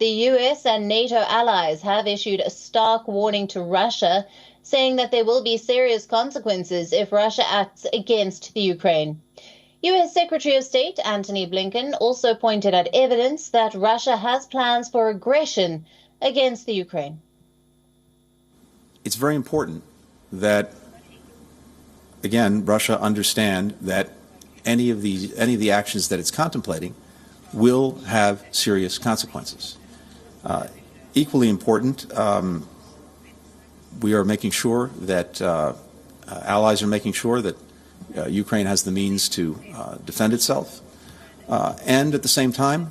The US and NATO allies have issued a stark warning to Russia, saying that there will be serious consequences if Russia acts against the Ukraine. US Secretary of State Antony Blinken also pointed at evidence that Russia has plans for aggression against the Ukraine. It's very important that, again, Russia understand that any of the actions that it's contemplating will have serious consequences. Equally important, we are making sure that allies are making sure that Ukraine has the means to defend itself. And at the same time,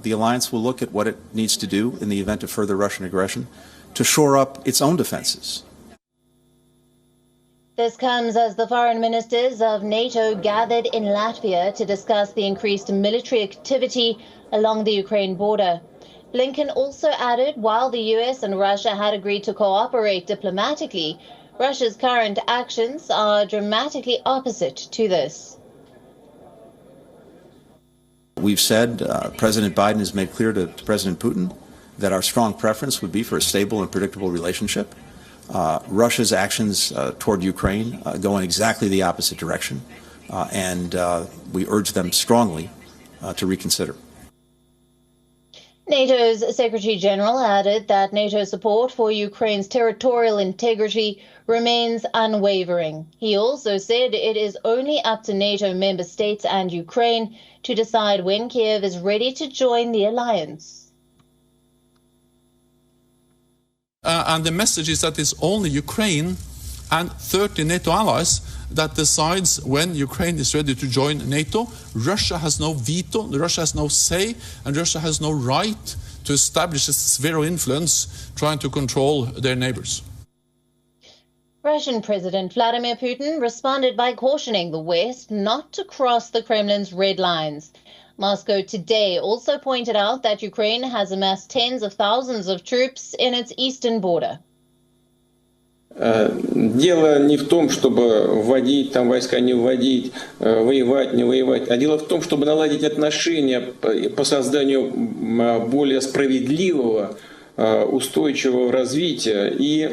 the alliance will look at what it needs to do in the event of further Russian aggression to shore up its own defenses. This comes as the foreign ministers of NATO gathered in Latvia to discuss the increased military activity along the Ukraine border. Blinken also added while the US and Russia had agreed to cooperate diplomatically, Russia's current actions are dramatically opposite to this. We've said, President Biden has made clear to President Putin that our strong preference would be for a stable and predictable relationship. Russia's actions toward Ukraine go in exactly the opposite direction, and we urge them strongly to reconsider. NATO's Secretary General added that NATO's support for Ukraine's territorial integrity remains unwavering. He also said it is only up to NATO member states and Ukraine to decide when Kiev is ready to join the alliance. And the message is that it's only Ukraine and 30 NATO allies that decides when Ukraine is ready to join NATO. Russia has no veto, Russia has no say, and Russia has no right to establish a sphere of influence trying to control their neighbors. Russian President Vladimir Putin responded by cautioning the West not to cross the Kremlin's red lines. Moscow today also pointed out that Ukraine has amassed tens of thousands of troops in its eastern border. Дело не в том, чтобы вводить там войска, не вводить, воевать, не воевать, а дело в том, чтобы наладить отношения по созданию более справедливого, устойчивого развития и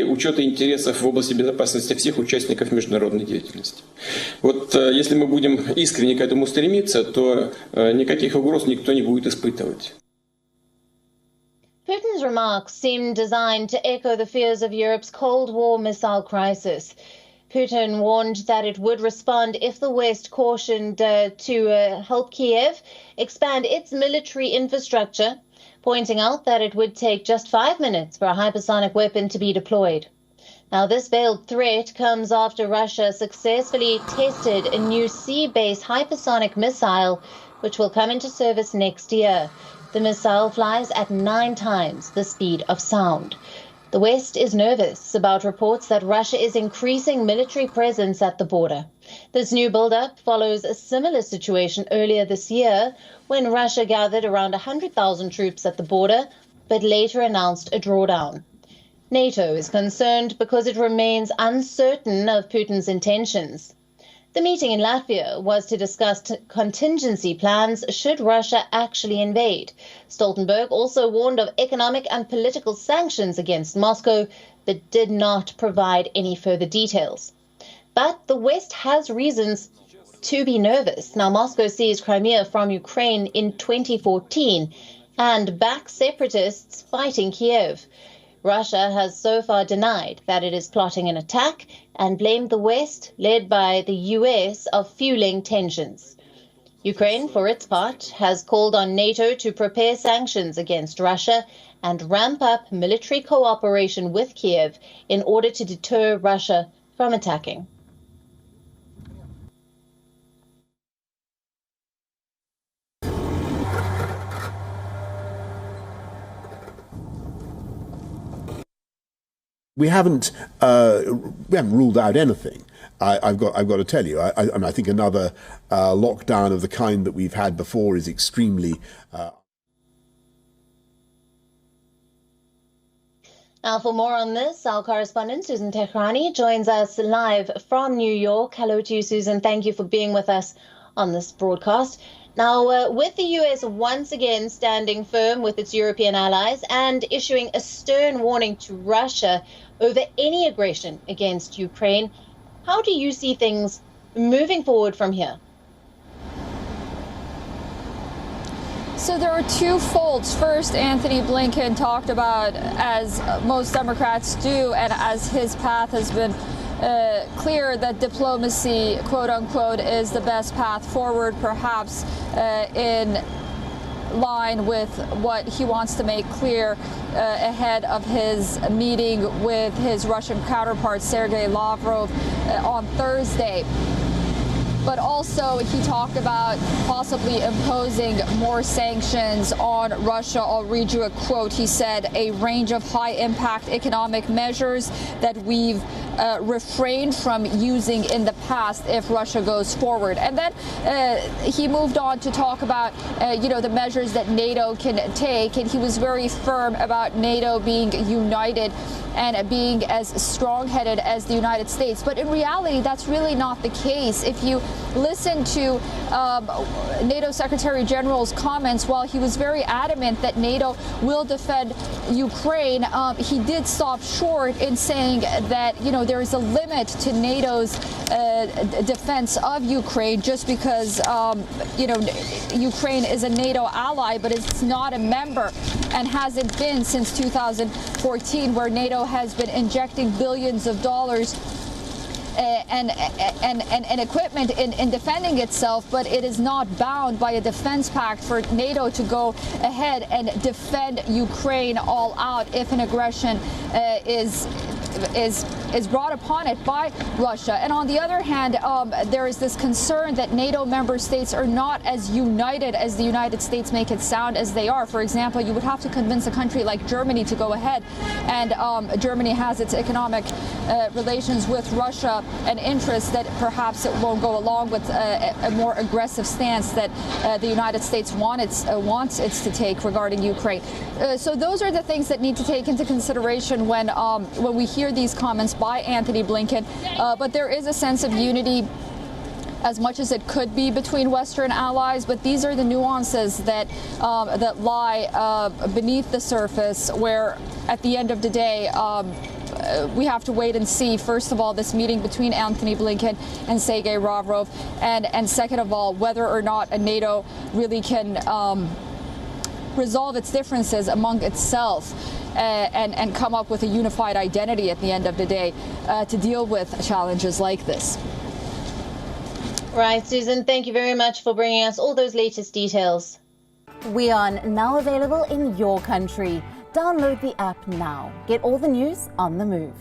учета интересов в области безопасности всех участников международной деятельности. Вот если мы будем искренне к этому стремиться, то никаких угроз никто не будет испытывать. Putin's remarks seem designed to echo the fears of Europe's Cold War missile crisis. Putin warned that it would respond if the West cautioned to help Kiev expand its military infrastructure, pointing out that it would take just 5 minutes for a hypersonic weapon to be deployed. Now, this veiled threat comes after Russia successfully tested a new sea-based hypersonic missile, which will come into service next year. The missile flies at 9 times the speed of sound. The West is nervous about reports that Russia is increasing military presence at the border. This new buildup follows a similar situation earlier this year when Russia gathered around 100,000 troops at the border, but later announced a drawdown. NATO is concerned because it remains uncertain of Putin's intentions. The meeting in Latvia was to discuss contingency plans should Russia actually invade. Stoltenberg also warned of economic and political sanctions against Moscow, but did not provide any further details. But the West has reasons to be nervous. Now, Moscow seized Crimea from Ukraine in 2014 and backs separatists fighting Kiev. Russia has so far denied that it is plotting an attack and blamed the West, led by the US, of fueling tensions. Ukraine, for its part, has called on NATO to prepare sanctions against Russia and ramp up military cooperation with Kiev in order to deter Russia from attacking. We haven't ruled out anything. I've got to tell you. I think another lockdown of the kind that we've had before is extremely. Now, for more on this, our correspondent Susan Tehrani joins us live from New York. Hello to you, Susan. Thank you for being with us on this broadcast. Now, with the US once again standing firm with its European allies and issuing a stern warning to Russia over any aggression against Ukraine, how do you see things moving forward from here? So there are two folds. First, Antony Blinken talked about, as most Democrats do, and as his path has been clear, that diplomacy, quote unquote, is the best path forward, perhaps in line with what he wants to make clear ahead of his meeting with his Russian counterpart, Sergei Lavrov, on Thursday. But also he talked about possibly imposing more sanctions on Russia. I'll read you a quote. He said, "A range of high-impact economic measures that we've refrained from using in the past if Russia goes forward." And then he moved on to talk about, the measures that NATO can take. And he was very firm about NATO being united and being as strong-headed as the United States. But in reality, that's really not the case. If you listen to NATO Secretary General's comments, while he was very adamant that NATO will defend Ukraine, he did stop short in saying that, there is a limit to NATO's defense of Ukraine, just because, Ukraine is a NATO ally, but it's not a member and hasn't been since 2014, where NATO has been injecting billions of dollars and equipment in defending itself, but it is not bound by a defense pact for NATO to go ahead and defend Ukraine all out if an aggression is brought upon it by Russia. And on the other hand, there is this concern that NATO member states are not as united as the United States make it sound as they are. For example, you would have to convince a country like Germany to go ahead, and Germany has its economic relations with Russia and interests that perhaps it won't go along with a more aggressive stance that the United States wants it to take regarding Ukraine. So those are the things that need to take into consideration when we hear these comments by Antony Blinken. But there is a sense of unity, as much as it could be, between Western allies. But these are the nuances that lie beneath the surface, where at the end of the day, we have to wait and see, first of all, this meeting between Antony Blinken and Sergei Lavrov, and second of all, whether or not NATO really can resolve its differences among itself and come up with a unified identity at the end of the day to deal with challenges like this. Right, Susan, thank you very much for bringing us all those latest details. WION, now available in your country. Download the app now. Get all the news on the move.